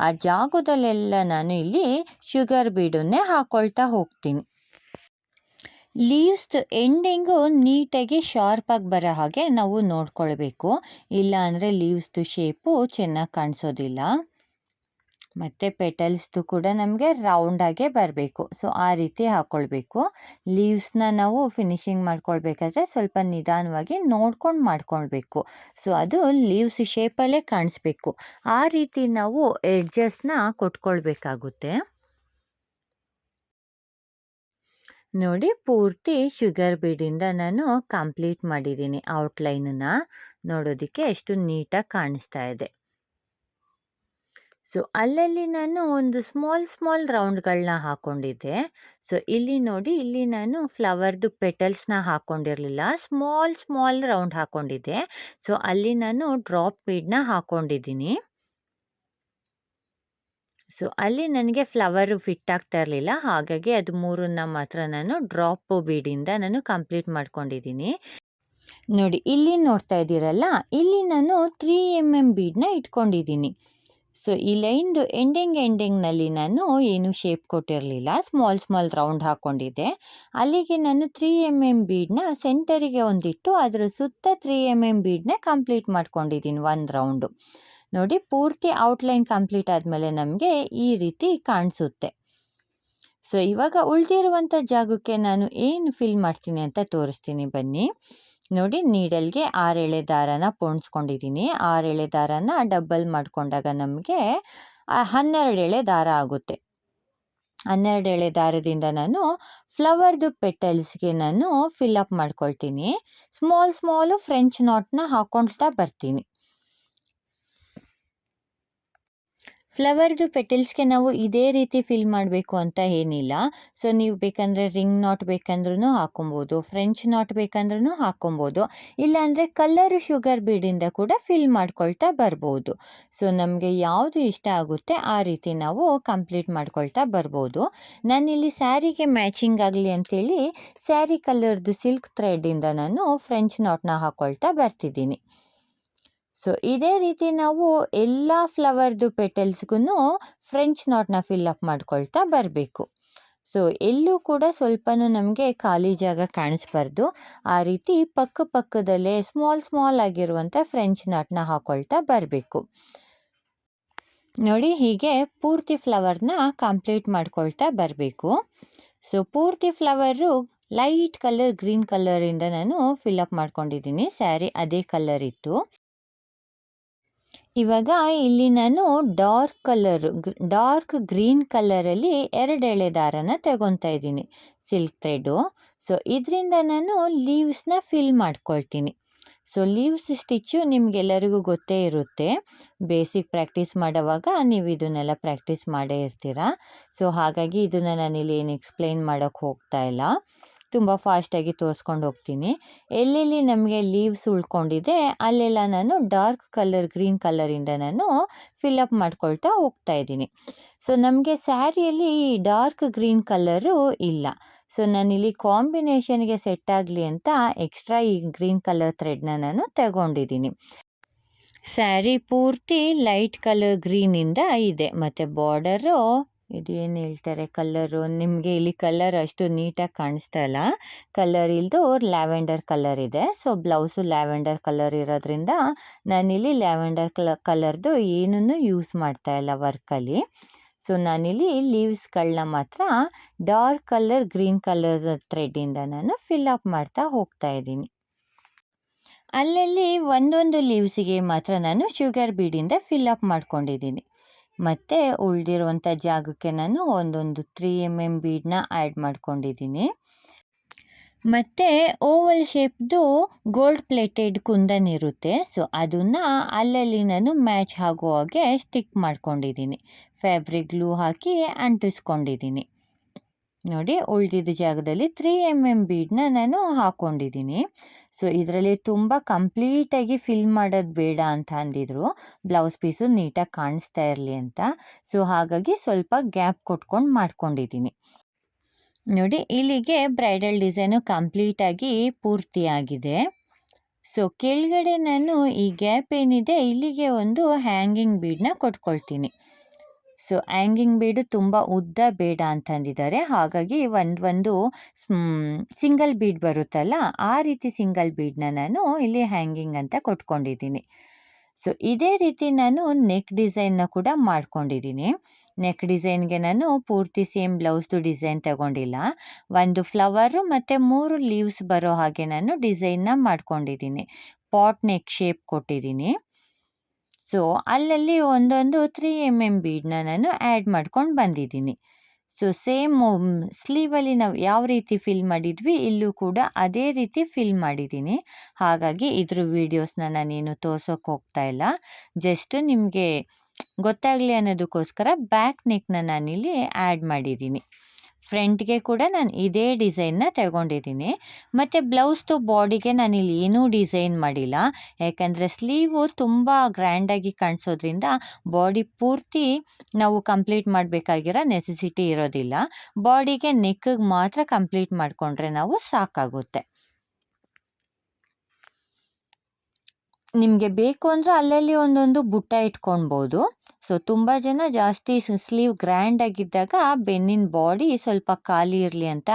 ಆ ಜಾಗದಲ್ಲೆಲ್ಲ ನಾನು ಇಲ್ಲಿ ಶುಗರ್ ಬೀಡನ್ನೇ ಹಾಕ್ಕೊಳ್ತಾ ಹೋಗ್ತೀನಿ. ಲೀವ್ಸ್ದು ಎಂಡಿಂಗು ನೀಟಾಗಿ ಶಾರ್ಪಾಗಿ ಬರೋ ಹಾಗೆ ನಾವು ನೋಡ್ಕೊಳ್ಬೇಕು, ಇಲ್ಲ ಅಂದರೆ ಲೀವ್ಸ್ದು ಶೇಪು ಚೆನ್ನಾಗಿ ಕಾಣಿಸೋದಿಲ್ಲ. ಮತ್ತು ಪೆಟಲ್ಸ್ದು ಕೂಡ ನಮಗೆ ರೌಂಡಾಗೇ ಬರಬೇಕು. ಸೊ ಆ ರೀತಿ ಹಾಕ್ಕೊಳ್ಬೇಕು. ಲೀವ್ಸ್ನ ನಾವು ಫಿನಿಶಿಂಗ್ ಮಾಡ್ಕೊಳ್ಬೇಕಾದ್ರೆ ಸ್ವಲ್ಪ ನಿಧಾನವಾಗಿ ನೋಡ್ಕೊಂಡು ಮಾಡ್ಕೊಳ್ಬೇಕು. ಸೊ ಅದು ಲೀವ್ಸ್ ಶೇಪಲ್ಲೇ ಕಾಣಿಸ್ಬೇಕು. ಆ ರೀತಿ ನಾವು ಎಡ್ಜಸ್ನ ಕೊಟ್ಕೊಳ್ಬೇಕಾಗುತ್ತೆ. ನೋಡಿ, ಪೂರ್ತಿ ಶುಗರ್ ಬೀಡಿಂದ ನಾನು ಕಂಪ್ಲೀಟ್ ಮಾಡಿದ್ದೀನಿ. ಔಟ್ಲೈನನ್ನು ನೋಡೋದಕ್ಕೆ ಎಷ್ಟು ನೀಟಾಗಿ ಕಾಣಿಸ್ತಾ ಇದೆ. ಸೊ ಅಲ್ಲಲ್ಲಿ ನಾನು ಒಂದು ಸ್ಮಾಲ್ ರೌಂಡ್ಗಳನ್ನ ಹಾಕ್ಕೊಂಡಿದ್ದೆ. ಸೊ ಇಲ್ಲಿ ನೋಡಿ, ಇಲ್ಲಿ ನಾನು ಫ್ಲವರ್ದು ಪೆಟಲ್ಸ್ನ ಹಾಕ್ಕೊಂಡಿರಲಿಲ್ಲ, ಸ್ಮಾಲ್ ರೌಂಡ್ ಹಾಕ್ಕೊಂಡಿದ್ದೆ. ಸೊ ಅಲ್ಲಿ ನಾನು ಡ್ರಾಪ್ ಬೀಡನ್ನ ಹಾಕ್ಕೊಂಡಿದ್ದೀನಿ. ಸೊ ಅಲ್ಲಿ ನನಗೆ ಫ್ಲವರು ಫಿಟ್ ಆಗ್ತಾ ಇರಲಿಲ್ಲ, ಹಾಗಾಗಿ ಅದು 3ನ್ನ ಮಾತ್ರ ನಾನು ಡ್ರಾಪ್ ಬೀಡಿಂದ ನಾನು ಕಂಪ್ಲೀಟ್ ಮಾಡ್ಕೊಂಡಿದ್ದೀನಿ. ನೋಡಿ, ಇಲ್ಲಿ ನೋಡ್ತಾ ಇದ್ದೀರಲ್ಲ, ಇಲ್ಲಿ ನಾನು 3 mm ಬೀಡನ್ನ ಇಟ್ಕೊಂಡಿದ್ದೀನಿ. ಸೊ ಈ ಲೈನ್ದು ಎಂಡಿಂಗ್ನಲ್ಲಿ ನಾನು ಏನು ಶೇಪ್ ಕೊಟ್ಟಿರಲಿಲ್ಲ, ಸ್ಮಾಲ್ ರೌಂಡ್ ಹಾಕ್ಕೊಂಡಿದ್ದೆ. ಅಲ್ಲಿಗೆ ನಾನು 3 mm ಬೀಡನ್ನ ಸೆಂಟರಿಗೆ ಒಂದಿಟ್ಟು ಅದರ ಸುತ್ತ 3 mm ಬೀಡನ್ನ ಕಂಪ್ಲೀಟ್ ಮಾಡ್ಕೊಂಡಿದ್ದೀನಿ, 1 ರೌಂಡು. ನೋಡಿ, ಪೂರ್ತಿ ಔಟ್ಲೈನ್ ಕಂಪ್ಲೀಟ್ ಆದಮೇಲೆ ನಮಗೆ ಈ ರೀತಿ ಕಾಣಿಸುತ್ತೆ. ಸೊ ಇವಾಗ ಉಳಿದಿರುವಂಥ ಜಾಗಕ್ಕೆ ನಾನು ಏನು ಫಿಲ್ ಮಾಡ್ತೀನಿ ಅಂತ ತೋರಿಸ್ತೀನಿ ಬನ್ನಿ. ನೋಡಿ, ನೀಡಲ್ಗೆ 6 ಎಳೆ ದಾರನ ಪೋಣಿಸ್ಕೊಂಡಿದ್ದೀನಿ. 6 ಎಳೆ ದಾರನ ಡಬಲ್ ಮಾಡಿಕೊಂಡಾಗ ನಮಗೆ 12 ಎಳೆ ದಾರ ಆಗುತ್ತೆ. 12 ಎಳೆ ದಾರದಿಂದ ನಾನು ಫ್ಲವರ್ದು ಪೆಟಲ್ಸ್ಗೆ ನಾನು ಫಿಲ್ಲಪ್ ಮಾಡ್ಕೊಳ್ತೀನಿ. ಸ್ಮಾಲು ಫ್ರೆಂಚ್ ನಾಟ್ನ ಹಾಕ್ಕೊಳ್ತಾ ಬರ್ತೀನಿ. ಫ್ಲವರ್ದು ಪೆಟಲ್ಸ್ಗೆ ನಾವು ಇದೇ ರೀತಿ ಫಿಲ್ ಮಾಡಬೇಕು ಅಂತ ಏನಿಲ್ಲ. ಸೊ ನೀವು ಬೇಕಂದರೆ ರಿಂಗ್ ನಾಟ್ ಬೇಕಂದ್ರೂ ಹಾಕ್ಕೊಬೋದು, ಫ್ರೆಂಚ್ ನಾಟ್ ಬೇಕಂದ್ರೂ ಹಾಕ್ಕೊಬೋದು, ಇಲ್ಲಾಂದರೆ ಕಲರ್ ಶುಗರ್ ಬೀಡಿಂದ ಕೂಡ ಫಿಲ್ ಮಾಡ್ಕೊಳ್ತಾ ಬರ್ಬೋದು. ಸೊ ನಮಗೆ ಯಾವುದು ಇಷ್ಟ ಆಗುತ್ತೆ ಆ ರೀತಿ ನಾವು ಕಂಪ್ಲೀಟ್ ಮಾಡ್ಕೊಳ್ತಾ ಬರ್ಬೋದು. ನಾನಿಲ್ಲಿ ಸ್ಯಾರಿಗೆ ಮ್ಯಾಚಿಂಗ್ ಆಗಲಿ ಅಂಥೇಳಿ ಸ್ಯಾರಿ ಕಲರ್ದು ಸಿಲ್ಕ್ ಥ್ರೆಡ್ಡಿಂದ ನಾನು ಫ್ರೆಂಚ್ ನಾಟ್ನ ಹಾಕ್ಕೊಳ್ತಾ ಬರ್ತಿದ್ದೀನಿ. ಸೊ ಇದೇ ರೀತಿ ನಾವು ಎಲ್ಲ ಫ್ಲವರ್ದು ಪೆಟಲ್ಸ್ಗೂ ಫ್ರೆಂಚ್ ನಾಟ್ನ ಫಿಲ್ಲಪ್ ಮಾಡ್ಕೊಳ್ತಾ ಬರಬೇಕು. ಸೊ ಎಲ್ಲೂ ಕೂಡ ಸ್ವಲ್ಪನೂ ನಮಗೆ ಖಾಲಿ ಜಾಗ ಕಾಣಿಸ್ಬಾರ್ದು. ಆ ರೀತಿ ಪಕ್ಕದಲ್ಲೇ ಸ್ಮಾಲ್ ಆಗಿರುವಂಥ ಫ್ರೆಂಚ್ ನಾಟ್ನ ಹಾಕ್ಕೊಳ್ತಾ ಬರಬೇಕು. ನೋಡಿ, ಹೀಗೆ ಪೂರ್ತಿ ಫ್ಲವರ್ನ ಕಂಪ್ಲೀಟ್ ಮಾಡ್ಕೊಳ್ತಾ ಬರಬೇಕು. ಸೊ ಪೂರ್ತಿ ಫ್ಲವರು ಲೈಟ್ ಕಲರ್ ಗ್ರೀನ್ ಕಲರಿಂದ ನಾನು ಫಿಲ್ಲಪ್ ಮಾಡ್ಕೊಂಡಿದ್ದೀನಿ. ಸ್ಯಾರಿ ಅದೇ ಕಲರ್ ಇತ್ತು. ಇವಾಗ ಇಲ್ಲಿ ನಾನು ಡಾರ್ಕ್ ಗ್ರೀನ್ ಕಲರಲ್ಲಿ 2 ಎಳೆ ದಾರನ ತಗೊತಾ ಇದ್ದೀನಿ, ಸಿಲ್ಕ್ ಥ್ರೆಡ್ಡು. ಸೊ ಇದರಿಂದ ನಾನು ಲೀವ್ಸ್ನ ಫಿಲ್ ಮಾಡ್ಕೊಳ್ತೀನಿ. ಸೊ ಲೀವ್ಸ್ ಸ್ಟಿಚ್ಚು ನಿಮಗೆಲ್ಲರಿಗೂ ಗೊತ್ತೇ ಇರುತ್ತೆ. ಬೇಸಿಕ್ ಪ್ರಾಕ್ಟೀಸ್ ಮಾಡೋವಾಗ ನೀವು ಇದನ್ನೆಲ್ಲ ಪ್ರಾಕ್ಟೀಸ್ ಮಾಡೇ ಇರ್ತೀರ. ಸೊ ಹಾಗಾಗಿ ಇದನ್ನು ನಾನಿಲ್ಲಿ ಏನು ಎಕ್ಸ್ಪ್ಲೈನ್ ಮಾಡೋಕ್ಕೆ ಹೋಗ್ತಾ ಇಲ್ಲ, ತುಂಬ ಫಾಸ್ಟಾಗಿ ತೋರಿಸ್ಕೊಂಡು ಹೋಗ್ತೀನಿ. ಎಲ್ಲೆಲ್ಲಿ ನಮಗೆ ಲೀವ್ಸ್ ಉಳ್ಕೊಂಡಿದೆ ಅಲ್ಲೆಲ್ಲ ನಾನು ಡಾರ್ಕ್ ಕಲರ್ ಗ್ರೀನ್ ಕಲರಿಂದ ನಾನು ಫಿಲ್ಲಪ್ ಮಾಡ್ಕೊಳ್ತಾ ಹೋಗ್ತಾ ಇದ್ದೀನಿ. ಸೊ ನಮಗೆ ಸ್ಯಾರಿಯಲ್ಲಿ ಡಾರ್ಕ್ ಗ್ರೀನ್ ಕಲರು ಇಲ್ಲ. ಸೊ ನಾನಿಲ್ಲಿ ಕಾಂಬಿನೇಷನ್ಗೆ ಸೆಟ್ ಆಗಲಿ ಅಂತ ಎಕ್ಸ್ಟ್ರಾ ಈ ಗ್ರೀನ್ ಕಲರ್ ಥ್ರೆಡ್ನ ನಾನು ತಗೊಂಡಿದ್ದೀನಿ. ಸ್ಯಾರಿ ಪೂರ್ತಿ ಲೈಟ್ ಕಲರ್ ಗ್ರೀನಿಂದ ಇದೆ ಮತ್ತು ಬಾರ್ಡರು ಇದು ಏನು ಹೇಳ್ತಾರೆ ಕಲ್ಲರು, ನಿಮಗೆ ಇಲ್ಲಿ ಕಲರ್ ಅಷ್ಟು ನೀಟಾಗಿ ಕಾಣಿಸ್ತಾ ಇಲ್ಲ. ಕಲರ್ ಇಲ್ದು ಲ್ಯಾವೆಂಡರ್ ಕಲರ್ ಇದೆ. ಸೊ ಬ್ಲೌಸು ಲ್ಯಾವೆಂಡರ್ ಕಲರ್ ಇರೋದ್ರಿಂದ ನಾನಿಲ್ಲಿ ಲ್ಯಾವೆಂಡರ್ ಕಲರ್ದು ಏನೂ ಯೂಸ್ ಮಾಡ್ತಾ ಇಲ್ಲ ವರ್ಕಲ್ಲಿ. ಸೊ ನಾನಿಲ್ಲಿ ಲೀವ್ಸ್ಗಳನ್ನ ಮಾತ್ರ ಡಾರ್ಕ್ ಕಲರ್ ಗ್ರೀನ್ ಕಲರ್ ಥ್ರೆಡ್ಡಿಂದ ನಾನು ಫಿಲ್ ಅಪ್ ಮಾಡ್ತಾ ಹೋಗ್ತಾ ಇದ್ದೀನಿ. ಅಲ್ಲಲ್ಲಿ ಒಂದೊಂದು ಲೀವ್ಸಿಗೆ ಮಾತ್ರ ನಾನು ಶುಗರ್ ಬೀಡಿಂದ ಫಿಲ್ ಅಪ್ ಮಾಡ್ಕೊಂಡಿದ್ದೀನಿ. ಮತ್ತು ಉಳಿದಿರುವಂಥ ಜಾಗಕ್ಕೆ ನಾನು ಒಂದೊಂದು 3mm ಬೀಡನ್ನ ಆ್ಯಡ್ ಮಾಡ್ಕೊಂಡಿದ್ದೀನಿ. ಮತ್ತು ಓವಲ್ ಶೇಪ್ದು ಗೋಲ್ಡ್ ಪ್ಲೇಟೆಡ್ ಕುಂದನ್ ಇರುತ್ತೆ. ಸೊ ಅದನ್ನು ಅಲ್ಲಲ್ಲಿ ನಾನು ಮ್ಯಾಚ್ ಆಗೋ ಹಾಗೆ ಸ್ಟಿಕ್ ಮಾಡ್ಕೊಂಡಿದ್ದೀನಿ. ಫ್ಯಾಬ್ರಿಕ್ ಗ್ಲೂ ಹಾಕಿ ಅಂಟಿಸ್ಕೊಂಡಿದ್ದೀನಿ. ನೋಡಿ, ಉಳಿದಿದ್ದ ಜಾಗದಲ್ಲಿ 3mm ಬೀಡನ್ನ ನಾನು ಹಾಕ್ಕೊಂಡಿದ್ದೀನಿ. ಸೊ ಇದರಲ್ಲಿ ತುಂಬ ಕಂಪ್ಲೀಟಾಗಿ ಫಿಲ್ ಮಾಡೋದು ಬೇಡ ಅಂತ ಅಂದಿದ್ರು, ಬ್ಲೌಸ್ ಪೀಸು ನೀಟಾಗಿ ಕಾಣಿಸ್ತಾ ಇರಲಿ ಅಂತ. ಸೊ ಹಾಗಾಗಿ ಸ್ವಲ್ಪ ಗ್ಯಾಪ್ ಕೊಟ್ಕೊಂಡು ಮಾಡ್ಕೊಂಡಿದ್ದೀನಿ. ನೋಡಿ, ಇಲ್ಲಿಗೆ ಬ್ರೈಡಲ್ ಡಿಸೈನು ಕಂಪ್ಲೀಟಾಗಿ ಪೂರ್ತಿಯಾಗಿದೆ. ಸೊ ಕೆಳಗಡೆ ನಾನು ಈ ಗ್ಯಾಪ್ ಏನಿದೆ ಇಲ್ಲಿಗೆ ಒಂದು ಹ್ಯಾಂಗಿಂಗ್ ಬೀಡನ್ನ ಕೊಟ್ಕೊಳ್ತೀನಿ. ಸೊ ಹ್ಯಾಂಗಿಂಗ್ ಬೀಡು ತುಂಬ ಉದ್ದ ಬೇಡ ಅಂತಂದಿದ್ದಾರೆ. ಹಾಗಾಗಿ ಒಂದು ಸಿಂಗಲ್ ಬೀಡ್ ಬರುತ್ತಲ್ಲ, ಆ ರೀತಿ ಸಿಂಗಲ್ ಬೀಡನ್ನ ನಾನು ಇಲ್ಲಿ ಹ್ಯಾಂಗಿಂಗ್ ಅಂತ ಕೊಟ್ಕೊಂಡಿದ್ದೀನಿ. ಸೊ ಇದೇ ರೀತಿ ನಾನು ನೆಕ್ ಡಿಸೈನ್ನ ಕೂಡ ಮಾಡ್ಕೊಂಡಿದ್ದೀನಿ. ನೆಕ್ ಡಿಸೈನ್ಗೆ ನಾನು ಪೂರ್ತಿ ಸೇಮ್ ಬ್ಲೌಸ್ದು ಡಿಸೈನ್ ತಗೊಂಡಿಲ್ಲ. ಒಂದು ಫ್ಲವರು ಮತ್ತು 3 ಲೀವ್ಸ್ ಬರೋ ಹಾಗೆ ನಾನು ಡಿಸೈನ್ನ ಮಾಡ್ಕೊಂಡಿದ್ದೀನಿ. ಪಾಟ್ ನೆಕ್ ಶೇಪ್ ಕೊಟ್ಟಿದ್ದೀನಿ. ಸೊ ಅಲ್ಲಲ್ಲಿ ಒಂದೊಂದು 3mm ಬೀಡನ್ನ ನಾನು ಆ್ಯಡ್ ಮಾಡ್ಕೊಂಡು ಬಂದಿದ್ದೀನಿ. ಸೊ ಸೇಮ್ ಸ್ಲೀವಲ್ಲಿ ನಾವು ಯಾವ ರೀತಿ ಫಿಲ್ ಮಾಡಿದ್ವಿ ಇಲ್ಲೂ ಕೂಡ ಅದೇ ರೀತಿ ಫಿಲ್ ಮಾಡಿದ್ದೀನಿ. ಹಾಗಾಗಿ ಇದ್ರ ವೀಡಿಯೋಸ್ನ ನಾನೇನು ತೋರ್ಸೋಕ್ಕೆ ಹೋಗ್ತಾ ಇಲ್ಲ. ಜಸ್ಟ್ ನಿಮಗೆ ಗೊತ್ತಾಗಲಿ ಅನ್ನೋದಕ್ಕೋಸ್ಕರ ಬ್ಯಾಕ್ ನೆಕ್ನ ನಾನಿಲ್ಲಿ ಆ್ಯಡ್ ಮಾಡಿದ್ದೀನಿ. ಫ್ರಂಟ್ಗೆ ಕೂಡ ನಾನು ಇದೇ ಡಿಸೈನ್ನ ತಗೊಂಡಿದ್ದೀನಿ. ಮತ್ತು ಬ್ಲೌಸ್ದು ಬಾಡಿಗೆ ನಾನಿಲ್ಲಿ ಏನೂ ಡಿಸೈನ್ ಮಾಡಿಲ್ಲ. ಯಾಕಂದರೆ ಸ್ಲೀವು ತುಂಬ ಗ್ರ್ಯಾಂಡಾಗಿ ಕಾಣಿಸೋದ್ರಿಂದ ಬಾಡಿ ಪೂರ್ತಿ ನಾವು ಕಂಪ್ಲೀಟ್ ಮಾಡಬೇಕಾಗಿರೋ ನೆಸೆಸಿಟಿ ಇರೋದಿಲ್ಲ. ಬಾಡಿಗೆ ನೆಕ್ಕಿಗೆ ಮಾತ್ರ ಕಂಪ್ಲೀಟ್ ಮಾಡಿಕೊಂಡ್ರೆ ನಾವು ಸಾಕಾಗುತ್ತೆ. ನಿಮಗೆ ಬೇಕು ಅಂದರೆ ಅಲ್ಲಲ್ಲಿ ಒಂದೊಂದು ಬುಟ್ಟ ಇಟ್ಕೊಳ್ಬೋದು. ಸೊ ತುಂಬ ಜನ ಜಾಸ್ತಿ ಸ್ಲೀವ್ ಗ್ರ್ಯಾಂಡಾಗಿದ್ದಾಗ ಬೆನ್ನಿನ ಬಾಡಿ ಸ್ವಲ್ಪ ಖಾಲಿ ಇರಲಿ ಅಂತ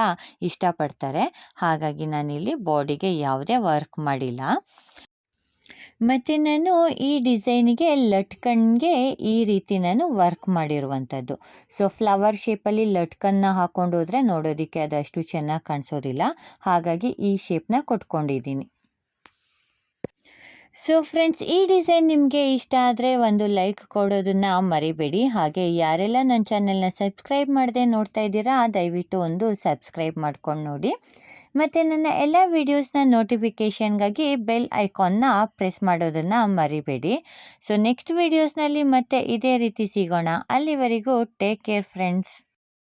ಇಷ್ಟಪಡ್ತಾರೆ. ಹಾಗಾಗಿ ನಾನಿಲ್ಲಿ ಬಾಡಿಗೆ ಯಾವುದೇ ವರ್ಕ್ ಮಾಡಿಲ್ಲ. ಮತ್ತು ನಾನು ಈ ಡಿಸೈನಿಗೆ ಲಟ್ಕನ್ಗೆ ಈ ರೀತಿ ನಾನು ವರ್ಕ್ ಮಾಡಿರುವಂಥದ್ದು. ಸೊ ಫ್ಲವರ್ ಶೇಪಲ್ಲಿ ಲಟ್ಕನ್ನ ಹಾಕ್ಕೊಂಡು ಹೋದರೆ ನೋಡೋದಕ್ಕೆ ಅದಷ್ಟು ಚೆನ್ನಾಗಿ ಕಾಣಿಸೋದಿಲ್ಲ. ಹಾಗಾಗಿ ಈ ಶೇಪ್ನ ಕೊಟ್ಕೊಂಡಿದ್ದೀನಿ. ಸೊ ಫ್ರೆಂಡ್ಸ್, ಈ ಡಿಸೈನ್ ನಿಮಗೆ ಇಷ್ಟ ಆದರೆ ಒಂದು ಲೈಕ್ ಕೊಡೋದನ್ನು ಮರಿಬೇಡಿ. ಹಾಗೆ ಯಾರೆಲ್ಲ ನನ್ನ ಚಾನೆಲ್ನ ಸಬ್ಸ್ಕ್ರೈಬ್ ಮಾಡದೆ ನೋಡ್ತಾ ಇದ್ದೀರಾ, ದಯವಿಟ್ಟು ಒಂದು ಸಬ್ಸ್ಕ್ರೈಬ್ ಮಾಡ್ಕೊಂಡು ನೋಡಿ. ಮತ್ತು ನನ್ನ ಎಲ್ಲ ವೀಡಿಯೋಸ್ನ ನೋಟಿಫಿಕೇಷನ್ಗಾಗಿ ಬೆಲ್ ಐಕಾನ್ನ ಪ್ರೆಸ್ ಮಾಡೋದನ್ನು ಮರಿಬೇಡಿ. ಸೊ ನೆಕ್ಸ್ಟ್ ವೀಡಿಯೋಸ್ನಲ್ಲಿ ಮತ್ತೆ ಇದೇ ರೀತಿ ಸಿಗೋಣ. ಅಲ್ಲಿವರೆಗೂ ಟೇಕ್ ಕೇರ್ ಫ್ರೆಂಡ್ಸ್.